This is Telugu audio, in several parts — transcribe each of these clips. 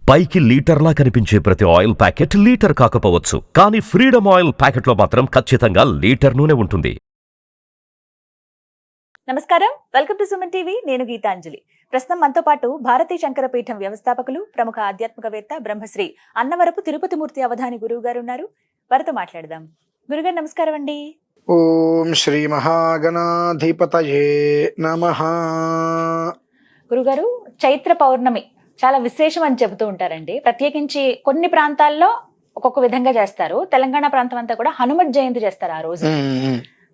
పైకి లీటర్లా కనిపించే ప్రతి ఆయిల్ ప్యాకెట్ లీటర్ కాకపోవచ్చు, కానీ ఫ్రీడమ్ ఆయిల్ ప్యాకెట్లో మాత్రం ఖచ్చితంగా లీటర్ నూనె ఉంటుంది. నమస్కారం, వెల్కమ్ టు సుమన్ టీవీ. నేను గీతాంజలి. ప్రస్తుతం మనతో పాటు భారతీ శంకరపీఠం వ్యవస్థాపకులు, ప్రముఖ ఆధ్యాత్మికవేత్త బ్రహ్మశ్రీ అన్నవరపు తిరుపతిమూర్తి అవధాని గురువు గారు ఉన్నారు. వారితో మాట్లాడదాం. గురుగారు నమస్కారం అండి. ఓం శ్రీ మహాగణాధిపతయే నమః. గురుగారు, చైత్ర పౌర్ణమి చాలా విశేషం అని చెబుతూ ఉంటారండి. ప్రత్యేకించి కొన్ని ప్రాంతాల్లో ఒక్కొక్క విధంగా చేస్తారు. తెలంగాణ ప్రాంతం అంతా కూడా హనుమత్ జయంతి చేస్తారు ఆ రోజు.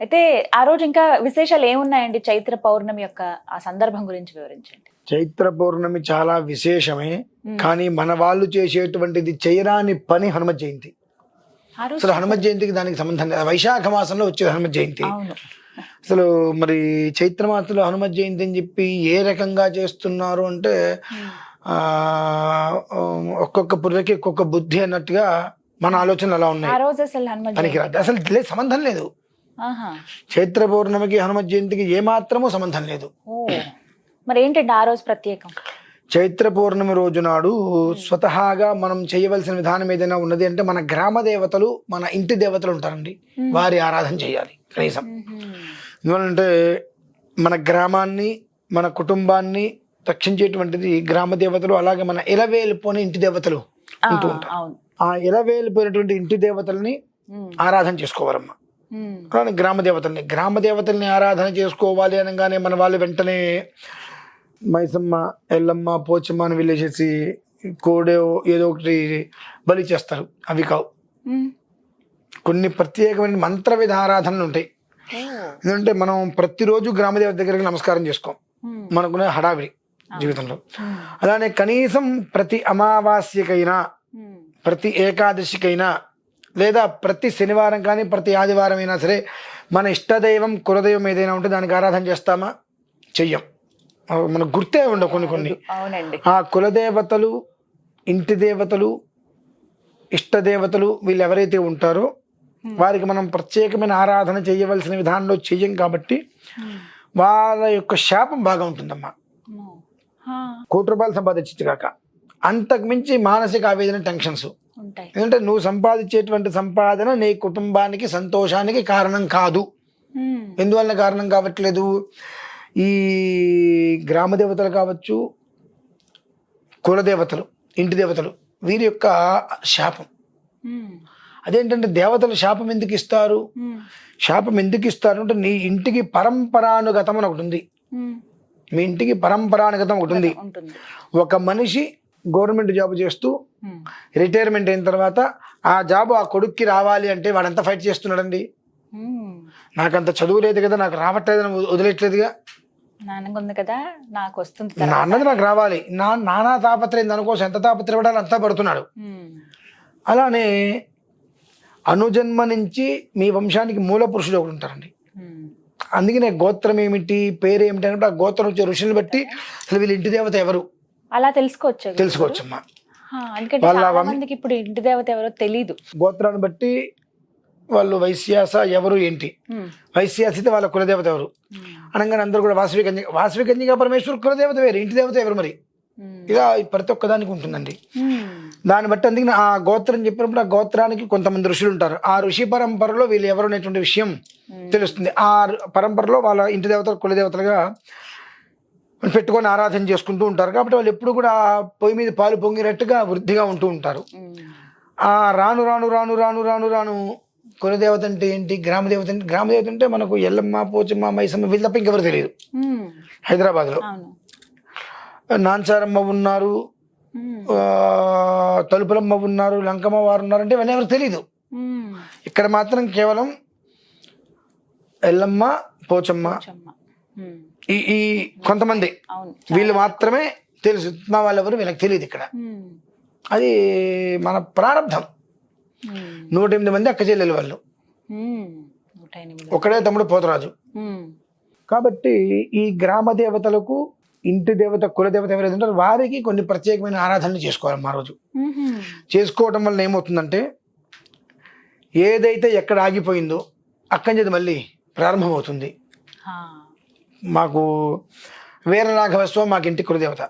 అయితే ఆ రోజు ఇంకా విశేషాలు ఏమున్నాయండి? చైత్ర పౌర్ణమి యొక్క ఆ సందర్భం గురించి వివరించండి. చైత్ర పౌర్ణమి చాలా విశేషమే, కానీ మన వాళ్ళు చేసేటువంటిది చేయరాని పని హనుమత్ జయంతి. అసలు హనుమత్ జయంతికి దానికి సంబంధం లేదు. వైశాఖ మాసంలో వచ్చే హనుమత్ జయంతి. అసలు మరి చైత్ర మాసంలో హనుమత్ జయంతి అని చెప్పి ఏ రకంగా చేస్తున్నారు అంటే ఒక్కొక్క పుర్రకి ఒక్కొక్క బుద్ధి అన్నట్టుగా మన ఆలోచనలు అలా ఉన్నాయి. పనికిరాదు, అసలు లేదు, సంబంధం లేదు. చైత్ర పౌర్ణమికి హనుమత్ జయంతికి ఏమాత్రమూ సంబంధం లేదు. మరి ఏంటంటే ఆ రోజు ప్రత్యేకం? చైత్ర పౌర్ణమి రోజు నాడు స్వతహాగా మనం చేయవలసిన విధానం ఏదైనా ఉన్నది అంటే మన గ్రామ దేవతలు, మన ఇంటి దేవతలు ఉంటారండి, వారి ఆరాధన చేయాలి కనీసం. ఎందుకంటే మన గ్రామాన్ని, మన కుటుంబాన్ని రక్షించేటువంటిది గ్రామ దేవతలు. అలాగే మన ఎలవేలిపోయిన ఇంటి దేవతలు ఉంటూ ఉంటారు. ఆ ఎలవేలిపోయినటువంటి ఇంటి దేవతల్ని ఆరాధన చేసుకోవాలమ్మా. కానీ గ్రామ దేవతల్ని ఆరాధన చేసుకోవాలి అనగానే మన వాళ్ళు వెంటనే మైసమ్మ, ఎల్లమ్మ, పోచమ్మ అని వెళ్ళేసేసి కోడే ఏదో ఒకటి బలి చేస్తారు. అవి కావు. కొన్ని ప్రత్యేకమైన మంత్ర విధ ఆరాధనలు ఉంటాయి. ఎందుకంటే మనం ప్రతిరోజు గ్రామదేవత దగ్గరికి నమస్కారం చేసుకోం, మనకునే హడావిడి జీవితంలో. అలానే కనీసం ప్రతి అమావాస్యకైనా, ప్రతి ఏకాదశికైనా, లేదా ప్రతి శనివారం కానీ ప్రతి ఆదివారం అయినా సరే మన ఇష్టదైవం, కులదైవం ఏదైనా ఉంటే దానికి ఆరాధన చేస్తామా? చెయ్యం. మనకు గుర్తే ఉండవు కొన్ని. ఆ కులదేవతలు, ఇంటి దేవతలు, ఇష్టదేవతలు వీళ్ళు ఎవరైతే ఉంటారో వారికి మనం ప్రత్యేకమైన ఆరాధన చేయవలసిన విధానంలో చెయ్యం. కాబట్టి వాళ్ళ యొక్క శాపం బాగా ఉంటుందమ్మా. కోటి రూపాయలు సంపాదించచ్చు కాక అంతకు మించి మానసిక ఆవేదన, టెన్షన్స్. ఎందుకంటే నువ్వు సంపాదించేటువంటి సంపాదన నీ కుటుంబానికి సంతోషానికి కారణం కాదు. ఎందువల్ల కారణం కావట్లేదు? ఈ గ్రామ దేవతలు కావచ్చు, కులదేవతలు, ఇంటి దేవతలు, వీరి యొక్క శాపం. అదేంటంటే దేవతలు శాపం ఎందుకు ఇస్తారు? శాపం ఎందుకు ఇస్తారు అంటే నీ ఇంటికి పరంపరానుగతం అని ఒకటి ఉంది. మీ ఇంటికి పరంపరానుగతం ఒకటి ఉంది. ఒక మనిషి గవర్నమెంట్ జాబ్ చేస్తూ రిటైర్మెంట్ అయిన తర్వాత ఆ జాబ్ ఆ కొడుక్కి రావాలి అంటే వాడంతా ఫైట్ చేస్తున్నాడండి. నాకంత చదువు లేదు కదా, నాకు రావట్లేదని వదిలేట్లేదుగా. నాన్నది కదా, నాకు వస్తుంది, నాన్నది నాకు రావాలి, నానా తాపత్రయం, దానికోసం ఎంత తాపత్రయపడాలి అంతా పడుతున్నాడు. అలానే అనుజన్మ నుంచి మీ వంశానికి మూల పురుషుడు ఒకటి ఉంటారండి. అందుకనే గోత్రం ఏమిటి, పేరు ఏమిటి అంటే ఆ గోత్రం వచ్చే ఋషులను బట్టి అసలు వీళ్ళ ఇంటి దేవత ఎవరు అలా తెలుసుకోవచ్చమ్మా. వాళ్ళ ఇప్పుడు ఇంటి దేవత ఎవరో తెలీదు. గోత్రాన్ని బట్టి వాళ్ళు వైశ్యాస ఎవరు ఏంటి, వైశ్యాసితే వాళ్ళ కులదేవత ఎవరు అనగానే అందరూ కూడా వాసవి కన్యగా పరమేశ్వరు కులదేవత వేరు, ఇంటి దేవత ఎవరు మరి, ఇలా ప్రతి ఒక్కదానికి ఉంటుందండి. దాన్ని బట్టి అందుకని ఆ గోత్రం చెప్పినప్పుడు ఆ గోత్రానికి కొంతమంది ఋషులు ఉంటారు. ఆ ఋషి పరంపరలో వీళ్ళు ఎవరు అనేటువంటి విషయం తెలుస్తుంది. ఆ పరంపరలో వాళ్ళ ఇంటి దేవతలు, కులదేవతలుగా పెట్టుకొని ఆరాధన చేసుకుంటూ ఉంటారు. కాబట్టి వాళ్ళు ఎప్పుడు కూడా పొయ్యి మీద పాలు పొంగినట్టుగా వృద్ధిగా ఉంటూ ఉంటారు. ఆ రాను రాను రాను రాను రాను రాను కులదేవత అంటే ఏంటి, గ్రామదేవత అంటే, గ్రామదేవత అంటే మనకు ఎల్లమ్మ, పోచమ్మ, మైసమ్మ వీళ్ళ తప్ప ఇంకెవరు తెలియదు. హైదరాబాద్లో నాంచారమ్మ ఉన్నారు, తలుపులమ్మ ఉన్నారు, లంకమ్మ వారు ఉన్నారు అంటే ఇవన్నీ ఎవరు తెలీదు. ఇక్కడ మాత్రం కేవలం ఎల్లమ్మ, పోచమ్మ, ఈ కొంతమంది వీళ్ళు మాత్రమే తెలుసు. మా వాళ్ళెవరు వీళ్ళకి తెలియదు ఇక్కడ. అది మన ప్రారంభం. 108 మంది అక్క చెల్లెలు వాళ్ళు, ఒకడే తమ్ముడు పోతరాజు. కాబట్టి ఈ గ్రామ దేవతలకు, ఇంటి దేవత, కులదేవత ఎవరైతే ఉంటారో వారికి కొన్ని ప్రత్యేకమైన ఆరాధనలు చేసుకోవాలి ఆ రోజు. చేసుకోవడం వల్ల ఏమవుతుందంటే ఏదైతే ఎక్కడ ఆగిపోయిందో అక్కడి నుంచి మళ్ళీ ప్రారంభమవుతుంది. మాకు వీరరాఘవ స్వామి మాకు ఇంటి కులదేవత.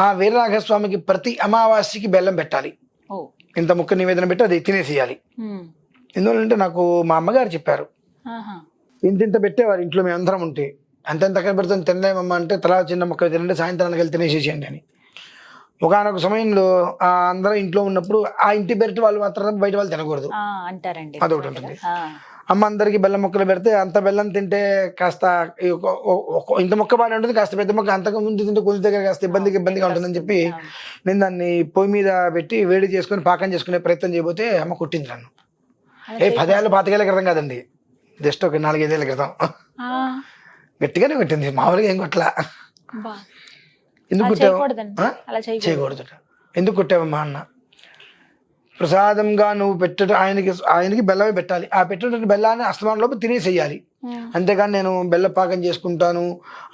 ఆ వీరరాఘవ స్వామికి ప్రతి అమావాస్యకి బెల్లం పెట్టాలి. ఓ. ఇంత ముక్క నివేదన పెట్టి అది తినేసేయాలి. ఎందువల్లంటే నాకు మా అమ్మగారు చెప్పారు, ఇంతింత పెట్టేవారు ఇంట్లో మేము అందరం ఉంటే, అంతంత పెడుతుంది తినలేమమ్మ అంటే తలా చిన్న మొక్క తినండి, సాయంత్రానికి వెళ్ళి తినేసేసేయండి అని. ఒకనొక సమయంలో అందరూ ఇంట్లో ఉన్నప్పుడు ఆ ఇంటి పెరటి వాళ్ళు మాత్రం బయట వాళ్ళు తినకూడదు అంటారండి. అదొకటి ఉంటుంది. అమ్మ అందరికి బెల్లం ముక్కలు పెడితే అంత బెల్లం తింటే కాస్త ఇంత మొక్క బాగానే ఉంటుంది, కాస్త పెద్ద మొక్క అంతకు ముందు తింటే కొంచెం దగ్గర కాస్త ఇబ్బందిగా ఉంటుందని చెప్పి నేను దాన్ని పొయ్యి మీద పెట్టి వేడి చేసుకుని పాకం చేసుకునే ప్రయత్నం చేయబోతే అమ్మ కొట్టింది నన్ను. 10 ఏళ్ళ 25 ఏళ్ళ క్రితం కాదండి, జస్ట్ ఒక 4-5 ఏళ్ళ క్రితం గట్టిగానే కొట్టింది, మామూలుగా ఏం కొట్టలా. ఎందుకు కొట్టావు? చేయకూడదు. ఎందుకు కొట్టావమ్మా అన్న? ప్రసాదంగా నువ్వు ఆయనకి బెల్లమే పెట్టాలి, ఆ పెట్టినటువంటి బెల్లాన్ని అస్తమానంలోపు తినేసేయాలి. అంతేగాని నేను బెల్ల పాకం చేసుకుంటాను,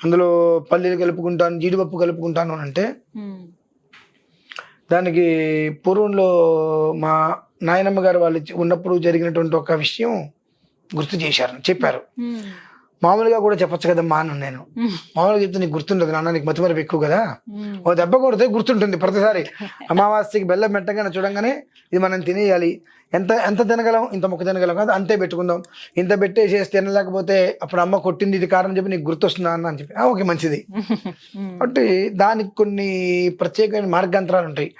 అందులో పల్లీలు కలుపుకుంటాను, జీడిపప్పు కలుపుకుంటాను అని అంటే దానికి పూర్వంలో మా నాయనమ్మ గారు వాళ్ళు ఉన్నప్పుడు జరిగినటువంటి ఒక విషయం గుర్తు చెప్పారు. మామూలుగా కూడా చెప్పొచ్చు కదమ్మా అన్న. నేను మామూలుగా చెప్తే నీకు గుర్తుండదు నాన్న, నీకు మతిమరపు ఎక్కువ కదా, ఓ దెబ్బ కొడితే గుర్తుంటుంది ప్రతిసారి. అమావాస్యకి బెల్లం పెట్టగానే చూడంగానే ఇది మనం తినేయాలి, ఎంత తినగలం, ఇంత మొక్క తినగలం కదా, అంతే పెట్టుకుందాం, ఇంత పెట్టేసేసి తినలేకపోతే అప్పుడు అమ్మ కొట్టింది ఇది కారణం చెప్పి నీకు గుర్తొస్తుందా అన్న అని చెప్పి, ఓకే మంచిది. కాబట్టి దానికి కొన్ని ప్రత్యేకమైన మార్గాంతరాలు ఉంటాయి.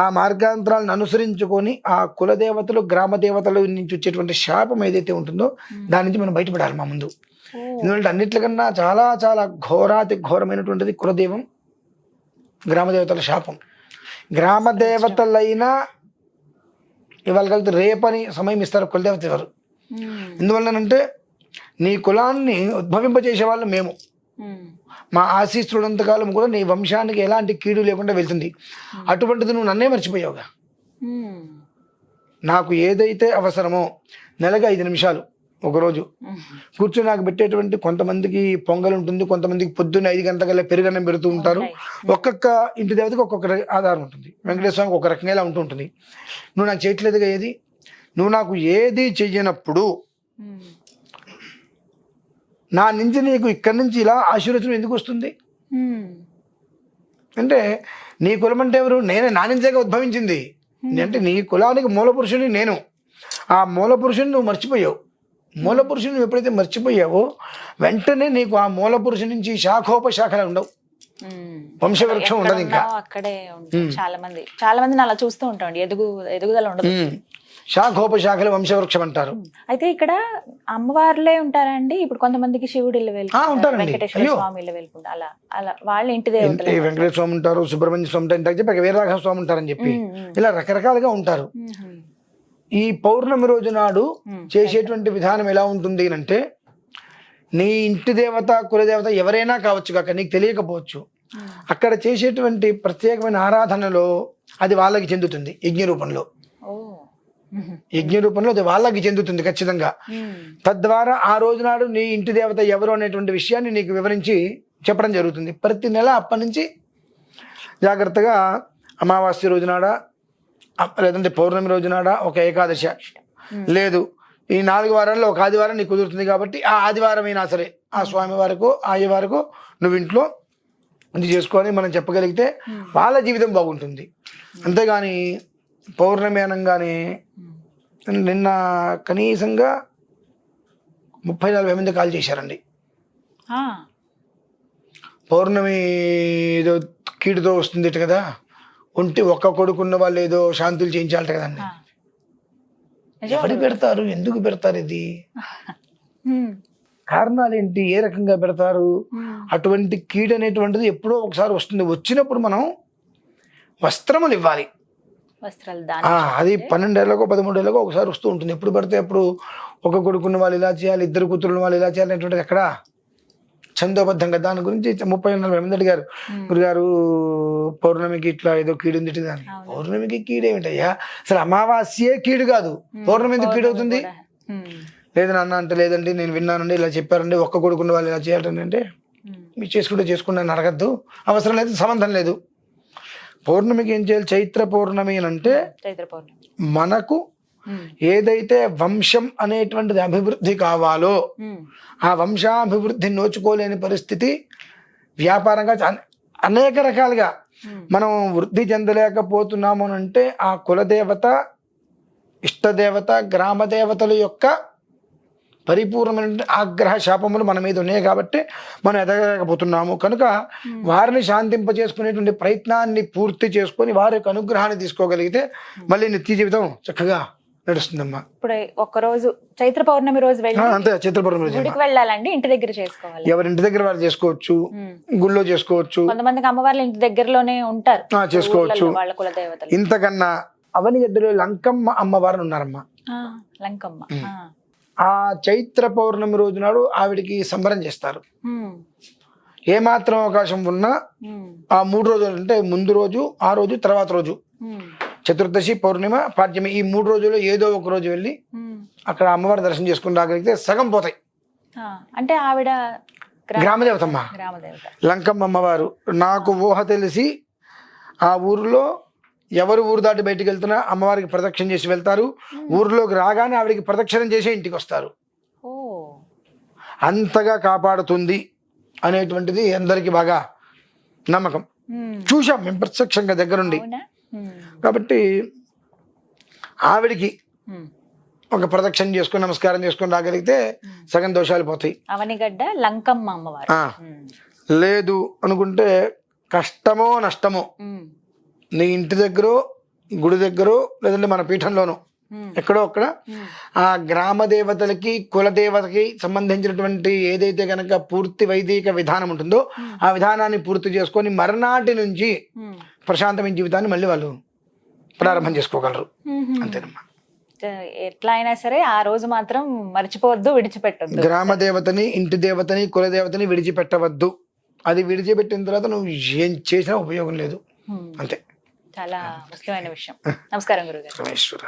ఆ మార్గాంతరాలను అనుసరించుకొని ఆ కులదేవతలు గ్రామ దేవతల నుంచి వచ్చేటువంటి శాపం ఏదైతే ఉంటుందో దాని నుంచి మనం బయటపడాలి మా ముందు. ఎందుకంటే అన్నిట్లకన్నా చాలా చాలా ఘోరాతి ఘోరమైనటువంటిది కులదేవం గ్రామదేవతల శాపం. గ్రామదేవతలైనా ఇవాళ కలిసి రేపని సమయం ఇస్తారు కులదేవత ఎవరు. ఎందువల్లనంటే నీ కులాన్ని ఉద్భవింపజేసే వాళ్ళు మేము, మా ఆశీస్సులంతకాలం కూడా నీ వంశానికి ఎలాంటి కీడు లేకుండా వెళ్తుంది. అటువంటిది నువ్వు నన్నే మర్చిపోయావుగా. నాకు ఏదైతే అవసరమో నెలకి 5 నిమిషాలు ఒకరోజు కూర్చొని నాకు పెట్టేటువంటి, కొంతమందికి పొంగల్ ఉంటుంది, కొంతమందికి పొద్దున్న 5 గంటల పెరుగన్నం పెడుతూ ఉంటారు. ఒక్కొక్క ఇంటి దేవతకి ఒక్కొక్క ఆధారం ఉంటుంది. వెంకటేశ్వర స్వామికి ఒక రకంగా ఇలా ఉంటుంది. నువ్వు నాకు చేయట్లేదుగా ఏది, నువ్వు నాకు ఏది చెయ్యనప్పుడు నా నుంచి నీకు ఇక్కడి నుంచి ఇలా ఆశీర్వచనం ఎందుకు వస్తుంది అంటే, నీ కులం అంటే ఎవరు? నేనే, నా నుంచేగా ఉద్భవించింది. అంటే నీ కులానికి మూల పురుషుని నేను. ఆ మూల పురుషుని నువ్వు మర్చిపోయావు. మూల పురుషుని నువ్వు ఎప్పుడైతే మర్చిపోయావో వెంటనే నీకు ఆ మూల పురుషుని నుంచి శాఖోపశాఖలు ఉండవు, వంశవృక్షం ఉండదు. ఇంకా అక్కడే చాలా మంది అలా చూస్తూ ఉంటాం, ఎదుగుదల ఉండదు. శాఖోపశాఖలు వంశవృక్షం అంటారు. అయితే ఇక్కడ అమ్మవార్లే ఉంటారండి. ఇప్పుడు కొంతమందికి శివుడు ఇల్లు ఉంటారండి, వెంకటేశ్వర స్వామి ఇల్లు వెళ్ళుకుంటా అలా అలా వాళ్ళ ఇంటి దేవతలు, వెంకటేశ్వర స్వామి ఉంటారు, సుబ్రహ్మణ్య స్వామి ఉంటారు, వీరరాఘవ స్వామి ఉంటారని చెప్పి ఇలా రకరకాలుగా ఉంటారు. ఈ పౌర్ణమి రోజు నాడు చేసేటువంటి విధానం ఎలా ఉంటుంది అంటే, నీ ఇంటి దేవత కులదేవత ఎవరైనా కావచ్చు కాక నీకు తెలియకపోవచ్చు, అక్కడ చేసేటువంటి ప్రత్యేకమైన ఆరాధనలో అది వాళ్ళకి చెందుతుంది. యజ్ఞ రూపంలో అది వాళ్ళకి చెందుతుంది ఖచ్చితంగా. తద్వారా ఆ రోజు నాడు నీ ఇంటి దేవత ఎవరు అనేటువంటి విషయాన్ని నీకు వివరించి చెప్పడం జరుగుతుంది. ప్రతి నెల అప్పటి నుంచి జాగ్రత్తగా అమావాస్య రోజునాడ, లేదంటే పౌర్ణమి రోజునాడ, ఒక ఏకాదశ, లేదు ఈ 4 వారాల్లో ఒక ఆదివారం నీకు కుదురుతుంది కాబట్టి ఆ ఆదివారం అయినా సరే ఆ స్వామి వారికో అయ్యవారికో నువ్వు ఇంట్లో ఇది చేసుకొని మనం చెప్పగలిగితే వాళ్ళ జీవితం బాగుంటుంది. అంతేగాని పౌర్ణమి అనగానే నిన్న కనీసంగా 30-40 మంది కాల్ చేశారండి. పౌర్ణమి ఏదో కీడుతో వస్తుంది కదా, ఒక్క కొడుకున్న వాళ్ళు ఏదో శాంతులు చేయించాలట కదండి. ఎవరు పెడతారు, ఎందుకు పెడతారు, ఇది కారణాలు ఏంటి, ఏ రకంగా పెడతారు? అటువంటి కీడు అనేటువంటిది ఎప్పుడో ఒకసారి వస్తుంది. వచ్చినప్పుడు మనం వస్త్రములు ఇవ్వాలి. అది 12 ఏళ్ళకో 13 ఏళ్ళకో ఒకసారి వస్తూ ఉంటుంది. ఎప్పుడు పడితే అప్పుడు ఒక కొడుకున్న వాళ్ళు ఇలా చేయాలి, 2 కూతురున్న వాళ్ళు ఇలా చేయాలి అనేటువంటిది ఎక్కడ ఛందోబద్ధంగా. దాని గురించి 30-40 మంది అడిగారు, గురుగారు పౌర్ణమికి ఇట్లా ఏదో కీడు ఉంది దాన్ని. పౌర్ణమికి కీడేమిటయ్యా, అసలు అమావాస్యే కీడు కాదు, పౌర్ణమి ఎందుకు కీడు అవుతుంది? లేదు నాన్న అంటే, లేదండి నేను విన్నానండి ఇలా చెప్పారండి, ఒక్క కొడుకున్న వాళ్ళు ఇలా చేయాలండి అంటే, మీరు చేసుకుంటే అడగద్దు, అవసరం లేదు, సంబంధం లేదు. పౌర్ణమికి ఏం చేయాలి? చైత్ర పౌర్ణమి అని అంటే మనకు ఏదైతే వంశం అనేటువంటిది అభివృద్ధి కావాలో ఆ వంశాభివృద్ధి నోచుకోలేని పరిస్థితి వ్యాపారంగా అనేక రకాలుగా మనం వృద్ధి చెందలేకపోతున్నాము అని అంటే ఆ కులదేవత, ఇష్టదేవత, గ్రామ దేవతల యొక్క పరిపూర్ణమైన ఆగ్రహ శాపములు మన మీద ఉన్నాయి కాబట్టి మనం ఎదగలేకపోతున్నాము. కనుక వారిని శాంతింపజేసుకునేటువంటి ప్రయత్నాన్ని పూర్తి చేసుకొని వారి యొక్క అనుగ్రహాన్ని తీసుకోగలిగితే మళ్ళీ నిత్య జీవితం చక్కగా నడుస్తుందమ్మా. ఇప్పుడు ఒక్కరోజు చైత్ర పౌర్ణమి రోజు వెళ్ళి అంతే, చిత్రపూర్ణమి రోజు గుడికి వెళ్ళాలండి, ఇంటి దగ్గర చేసుకోవాలి? ఎవరింటి దగ్గర వారు చేసుకోవచ్చు, గుళ్ళో చేసుకోవచ్చు, కొంతమందికి అమ్మవార్లు ఇంటి దగ్గరలోనే ఉంటారు, చేసుకోవచ్చు. వాళ్ళ కుల దేవతలు. ఇంతకన్నా అవనిగడ్డలో లంకమ్మ అమ్మవారు ఉన్నారమ్మా. లంకమ్మ. ఆ చైత్ర పౌర్ణమి రోజు నాడు ఆవిడికి సంబరం చేస్తారు. ఏమాత్రం అవకాశం ఉన్నా ఆ 3 రోజులు అంటే ముందు రోజు, ఆ రోజు, తర్వాత రోజు, చతుర్దశి, పౌర్ణిమ, పాడ్యమి, ఈ 3 రోజుల్లో ఏదో ఒక రోజు వెళ్ళి అక్కడ అమ్మవారి దర్శనం చేసుకుని రాగలిగితే సగం పోతాయి. అంటే ఆవిడ గ్రామదేవతమ్మ, లంకమ్మ అమ్మవారు. నాకు ఊహ తెలిసి ఆ ఊరిలో ఎవరు ఊరు దాటి బయటికి వెళ్తున్నా అమ్మవారికి ప్రదక్షిణ చేసి వెళ్తారు. ఊరిలోకి రాగానే ఆవిడికి ప్రదక్షిణం చేసి ఇంటికి వస్తారు. అంతగా కాపాడుతుంది అనేటువంటిది అందరికి బాగా నమ్మకం. చూసాం మేము ప్రత్యక్షంగా దగ్గరుండి. కాబట్టి ఆవిడికి ఒక ప్రదక్షిణ చేసుకుని నమస్కారం చేసుకుని రాగలిగితే సగం దోషాలు పోతాయి. అవనిగడ్డ లంకమ్మ అమ్మవారు. లేదు అనుకుంటే కష్టమో నష్టమో నీ ఇంటి దగ్గర, గుడి దగ్గర, లేదంటే మన పీఠంలోనో ఎక్కడో అక్కడ ఆ గ్రామ దేవతలకి, కులదేవతకి సంబంధించినటువంటి ఏదైతే కనుక పూర్తి వైదిక విధానం ఉంటుందో ఆ విధానాన్ని పూర్తి చేసుకొని మరునాటి నుంచి ప్రశాంతమైన జీవితాన్ని మళ్ళీ వాళ్ళు ప్రారంభం చేసుకోగలరు. అంతేనమ్మా. ఎట్లా అయినా సరే ఆ రోజు మాత్రం మర్చిపోవద్దు, విడిచిపెట్టద్దు. గ్రామ దేవతని, ఇంటి దేవతని, కుల దేవతని విడిచిపెట్టవద్దు. అది విడిచిపెట్టిన తర్వాత నువ్వు ఏం చేసినా ఉపయోగం లేదు. అంతే. చాలా ముఖ్యమైన విషయం. నమస్కారం గురుగారు. రమేశ్వర.